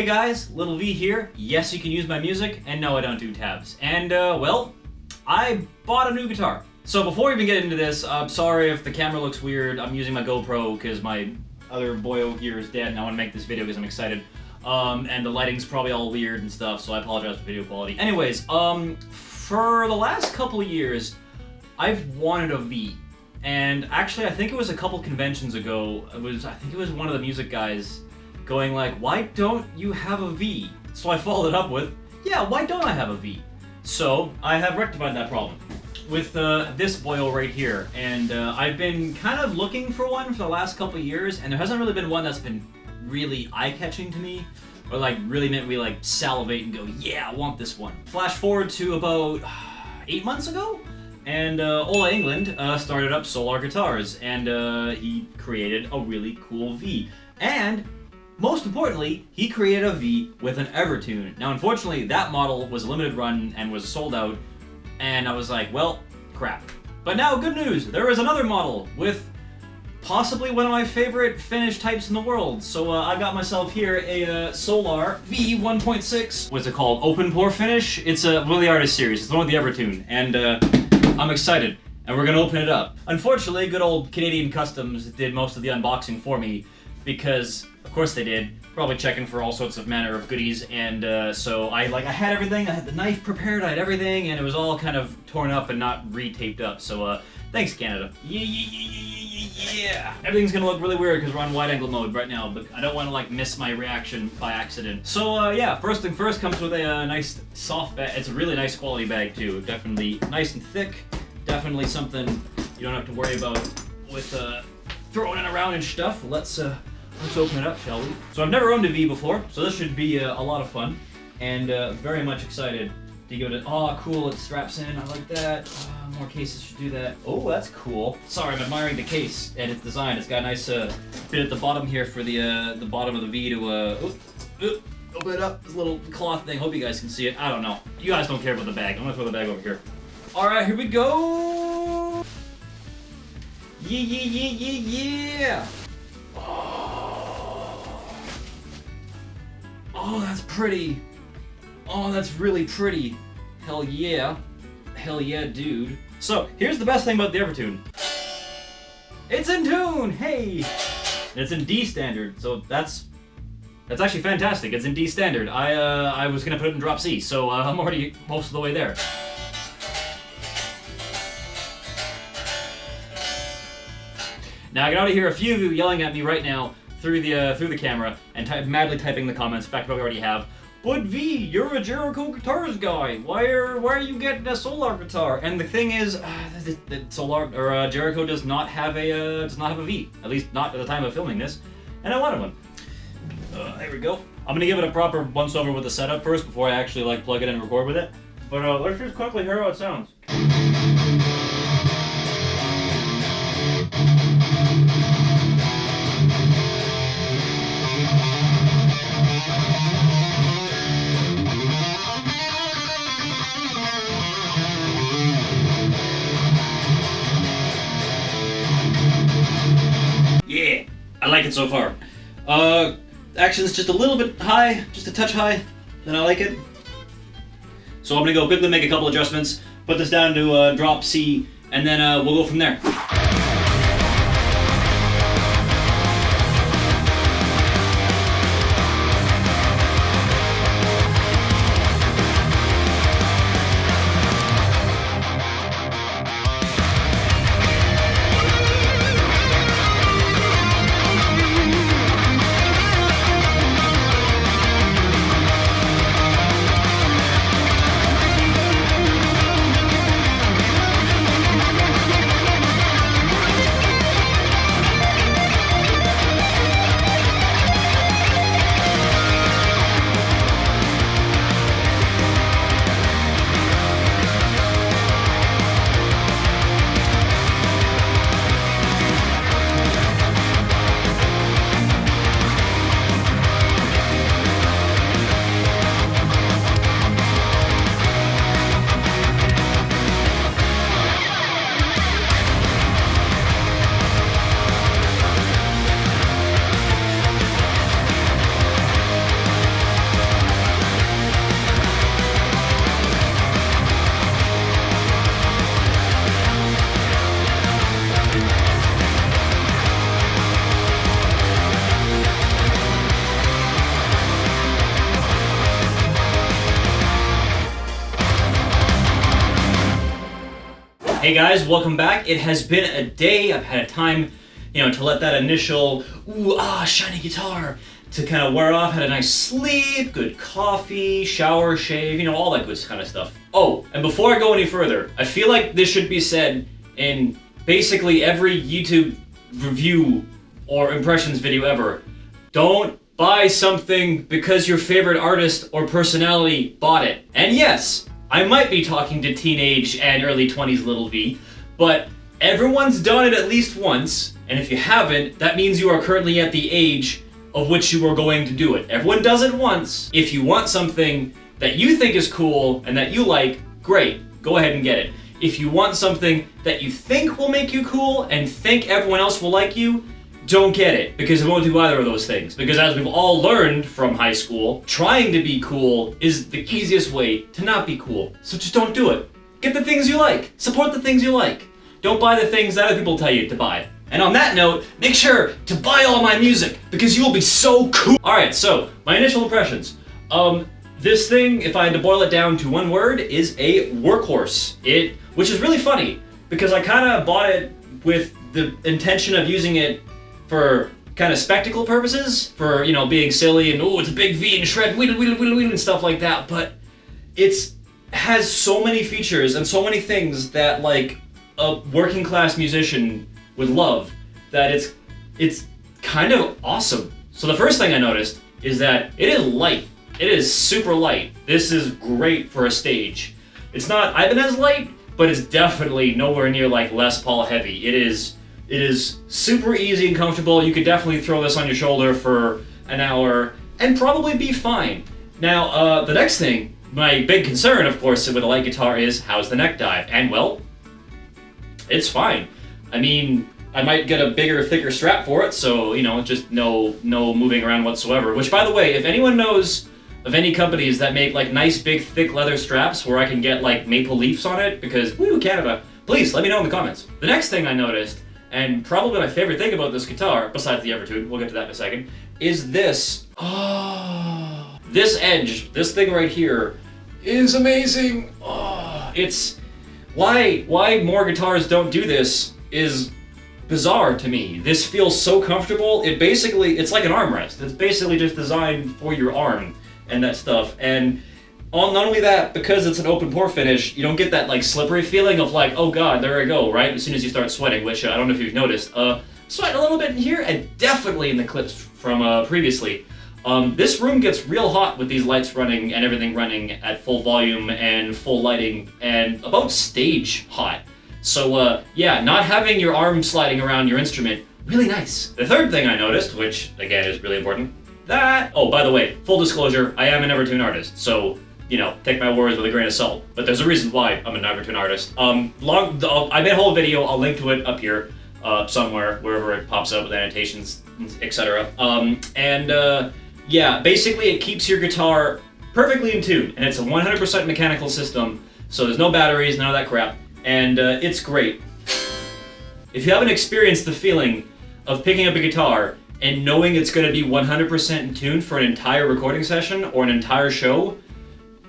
guys, Little V here. Yes, you can use my music, and no, I don't do tabs. And, well, I bought a new guitar. So before we even get into this, I'm sorry if the camera looks weird. I'm using my GoPro because my other boyo gear is dead, and I want to make this video because I'm excited. And the lighting's probably all weird and stuff, so I apologize for video quality. Anyways, for the last couple of years, I've wanted a V. And actually, I think it was a couple conventions ago, I think it was one of the music guys going like, why don't you have a V? So I followed it up with, yeah, why don't I have a V? So I have rectified that problem with this boil right here. And I've been kind of looking for one for the last couple of years, and there hasn't really been one that's been really eye-catching to me, or like really meant we like salivate and go, yeah, I want this one. Flash forward to about 8 months ago, and Ola England started up Solar Guitars, and he created a really cool V. And most importantly, he created a V with an Evertune. Now, unfortunately, that model was a limited run and was sold out, and I was like, well, crap. But now, good news, there is another model with possibly one of my favorite finish types in the world. So I got myself here a Solar V1.6. What's it called? Open Pore Finish? It's one of the artist series. It's the one with the Evertune, and I'm excited, and we're gonna open it up. Unfortunately, good old Canadian Customs did most of the unboxing for me, because of course they did, probably checking for all sorts of manner of goodies, and so I had everything, I had the knife prepared, I had everything, and it was all kind of torn up and not re-taped up, so thanks Canada. Yeah! Everything's gonna look really weird because we're on wide angle mode right now, but I don't want to like miss my reaction by accident. So yeah, first thing first, comes with a nice soft bag. It's a really nice quality bag too, definitely nice and thick, definitely something you don't have to worry about with throwing it around and stuff. Let's open it up, shall we? So I've never owned a V before, so this should be a lot of fun, and very much excited to give it a, oh cool, it straps in, I like that. More cases should do that. Oh, that's cool. Sorry, I'm admiring the case and its design. It's got a nice bit at the bottom here for the bottom of the V to open it up, this little cloth thing. Hope you guys can see it. I don't know. You guys don't care about the bag. I'm gonna throw the bag over here. Alright, here we go! Yeah! Oh, that's pretty. Oh, that's really pretty. Hell yeah. Hell yeah, dude. So, here's the best thing about the Evertune. It's in tune! Hey! And it's in D standard, so that's actually fantastic. It's in D standard. I was gonna put it in drop C, so I'm already most of the way there. Now I can already hear a few of you yelling at me right now through the camera and madly typing in the comments. In fact, I probably already have. But V, you're a Jericho guitars guy. Why are you getting a Solar guitar? And the thing is, the Solar or Jericho does not have a V. At least not at the time of filming this, and I wanted one. There we go. I'm gonna give it a proper once over with the setup first before I actually like plug it in and record with it. But let's just quickly hear how it sounds. Yeah, I like it so far. Action's just a little bit high, just a touch high, then I like it. So I'm gonna go quickly make a couple adjustments, put this down to drop C, and then we'll go from there. Hey guys, welcome back. It has been a day. I've had a time, to let that initial, shiny guitar to kind of wear off. Had a nice sleep, good coffee, shower, shave, all that good kind of stuff. Oh, and before I go any further, I feel like this should be said in basically every YouTube review or impressions video ever. Don't buy something because your favorite artist or personality bought it. And yes, I might be talking to teenage and early 20s Little V, but everyone's done it at least once, and if you haven't, that means you are currently at the age of which you are going to do it. Everyone does it once. If you want something that you think is cool and that you like, great, go ahead and get it. If you want something that you think will make you cool and think everyone else will like you, don't get it, because it won't do either of those things. Because as we've all learned from high school, trying to be cool is the easiest way to not be cool. So just don't do it. Get the things you like. Support the things you like. Don't buy the things that other people tell you to buy. And on that note, make sure to buy all my music, because you will be so cool. Alright, so, my initial impressions. This thing, if I had to boil it down to one word, is a workhorse. Which is really funny, because I kind of bought it with the intention of using it for kind of spectacle purposes, for, being silly and, it's a big V and shred, wheel, and stuff like that, but has so many features and so many things that, like, a working class musician would love, that it's kind of awesome. So the first thing I noticed is that it is light. It is super light. This is great for a stage. It's not Ibanez light, but it's definitely nowhere near like Les Paul heavy. It is super easy and comfortable. You could definitely throw this on your shoulder for an hour and probably be fine. Now, the next thing, my big concern, of course, with a light guitar is, how's the neck dive? And well, it's fine. I mean, I might get a bigger, thicker strap for it, so, just no moving around whatsoever. Which, by the way, if anyone knows of any companies that make, like, nice, big, thick leather straps where I can get, like, maple leaves on it, because, woo, Canada, please, let me know in the comments. The next thing I noticed, and probably my favorite thing about this guitar, besides the Evertune, we'll get to that in a second, is this. Oh, this edge, this thing right here, is amazing. Oh, it's... Why more guitars don't do this is bizarre to me. This feels so comfortable. It's like an armrest. It's basically just designed for your arm and that stuff. And not only that, because it's an open pore finish, you don't get that like slippery feeling of like, oh god, there I go, right? As soon as you start sweating, which I don't know if you've noticed. Sweating a little bit in here, and definitely in the clips from previously. This room gets real hot with these lights running and everything running at full volume and full lighting, and about stage hot. So yeah, not having your arm sliding around your instrument, really nice. The third thing I noticed, which again is really important, oh, by the way, full disclosure, I am an Evertune artist, so, take my words with a grain of salt. But there's a reason why I'm an Evertune artist. I made a whole video, I'll link to it up here, somewhere, wherever it pops up with annotations, etc. Yeah, basically it keeps your guitar perfectly in tune, and it's a 100% mechanical system, so there's no batteries, none of that crap, and it's great. If you haven't experienced the feeling of picking up a guitar and knowing it's going to be 100% in tune for an entire recording session or an entire show,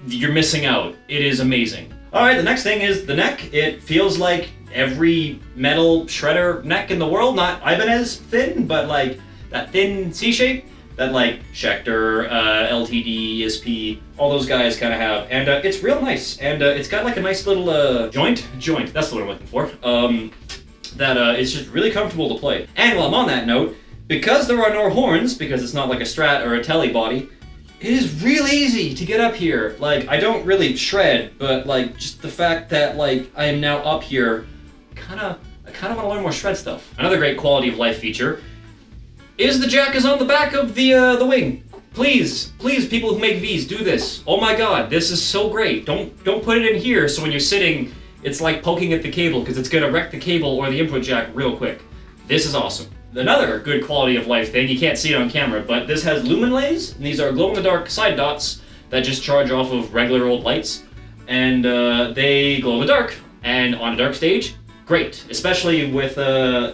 you're missing out. It is amazing. Alright, the next thing is the neck. It feels like every metal shredder neck in the world, not Ibanez thin, but like that thin C-shape that like Schecter, LTD, ESP, all those guys kind of have. And it's real nice. And it's got like a nice little joint, that's the word I'm looking for, that it's just really comfortable to play. And while I'm on that note, because there are no horns, because it's not like a Strat or a Tele body, it is really easy to get up here. Like, I don't really shred, but like just the fact that like I am now up here, I kind of want to learn more shred stuff. Another great quality of life feature is the jack is on the back of the wing. Please, people who make Vs, do this. Oh my god, this is so great. Don't put it in here so when you're sitting, it's like poking at the cable, because it's gonna wreck the cable or the input jack real quick. This is awesome. Another good quality of life thing, you can't see it on camera, but this has luminlays, and these are glow-in-the-dark side dots that just charge off of regular old lights, and they glow in the dark, and on a dark stage, great. Especially with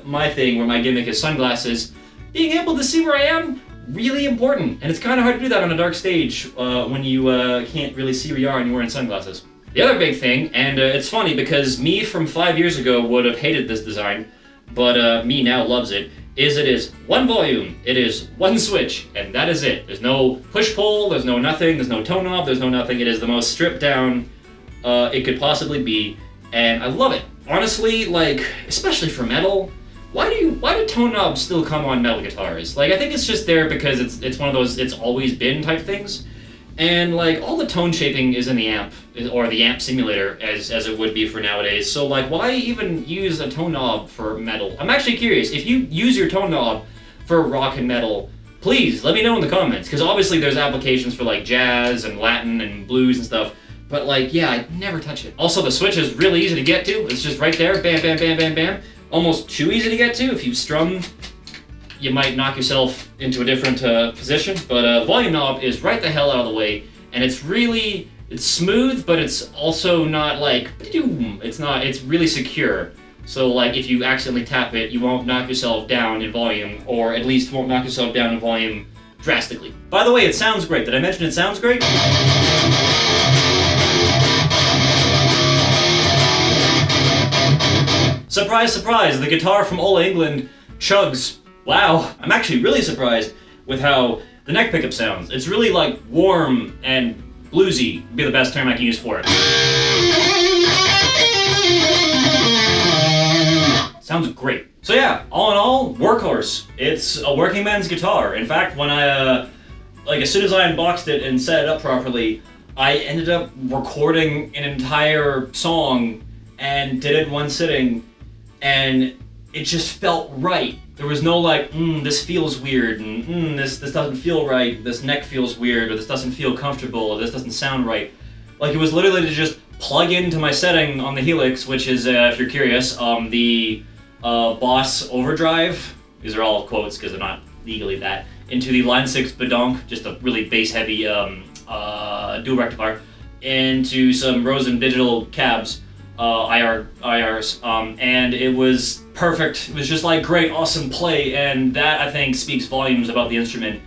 my thing where my gimmick is sunglasses, being able to see where I am, really important, and it's kind of hard to do that on a dark stage when you can't really see where you are and you're wearing sunglasses. The other big thing, and it's funny because me from 5 years ago would have hated this design, but me now loves it, is it is one volume, it is one switch, and that is it. There's no push-pull, there's no nothing, there's no tone knob, there's no nothing. It is the most stripped down it could possibly be, and I love it. Honestly, like, especially for metal, why do tone knobs still come on metal guitars? Like, I think it's just there because it's one of those it's always been type things. And like all the tone shaping is in the amp, or the amp simulator as it would be for nowadays. So like why even use a tone knob for metal? I'm actually curious, if you use your tone knob for rock and metal, please let me know in the comments, because obviously there's applications for like jazz and Latin and blues and stuff, but like yeah, I'd never touch it. Also the switch is really easy to get to, it's just right there, bam bam bam bam bam. Almost too easy to get to. If you strum, you might knock yourself into a different position, but volume knob is right the hell out of the way, and it's smooth, but it's also not like, it's really secure. So like if you accidentally tap it, you won't knock yourself down in volume, or at least won't knock yourself down in volume drastically. By the way, it sounds great. Did I mention it sounds great? Surprise, surprise, the guitar from Ola England chugs. Wow, I'm actually really surprised with how the neck pickup sounds. It's really like warm and bluesy, would be the best term I can use for it. Sounds great. So yeah, all in all, workhorse. It's a working man's guitar. In fact, when I, as soon as I unboxed it and set it up properly, I ended up recording an entire song and did it in one sitting, and it just felt right. There was no like, this feels weird, and this doesn't feel right, this neck feels weird, or this doesn't feel comfortable, or this doesn't sound right. Like, it was literally to just plug into my setting on the Helix, which is, if you're curious, the Boss Overdrive, these are all quotes because they're not legally that, into the Line 6 Badonk, just a really bass-heavy dual rectifier, into some Rosen digital cabs, IRs, and it was perfect. It was just like great, awesome play, and that I think speaks volumes about the instrument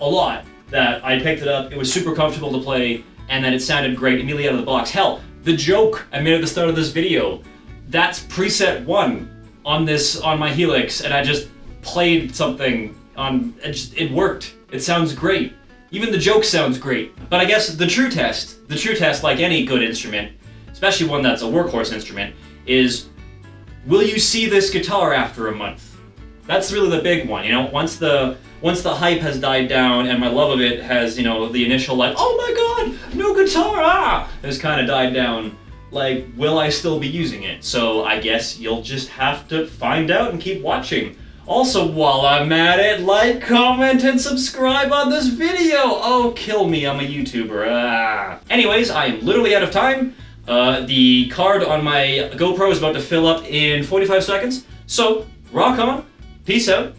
a lot. That I picked it up, it was super comfortable to play, and that it sounded great immediately out of the box. Hell, the joke I made at the start of this video, that's preset 1 on my Helix, and I just played something on, it worked. It sounds great. Even the joke sounds great. But I guess the true test, like any good instrument, especially one that's a workhorse instrument, is will you see this guitar after a month? That's really the big one, you know? Once the hype has died down and my love of it has, you know, the initial like, oh my god, new guitar, has kind of died down, like, will I still be using it? So I guess you'll just have to find out and keep watching. Also, while I'm at it, like, comment, and subscribe on this video! Oh, kill me, I'm a YouTuber. Anyways, I am literally out of time. The card on my GoPro is about to fill up in 45 seconds. So, rock on, peace out,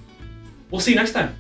we'll see you next time.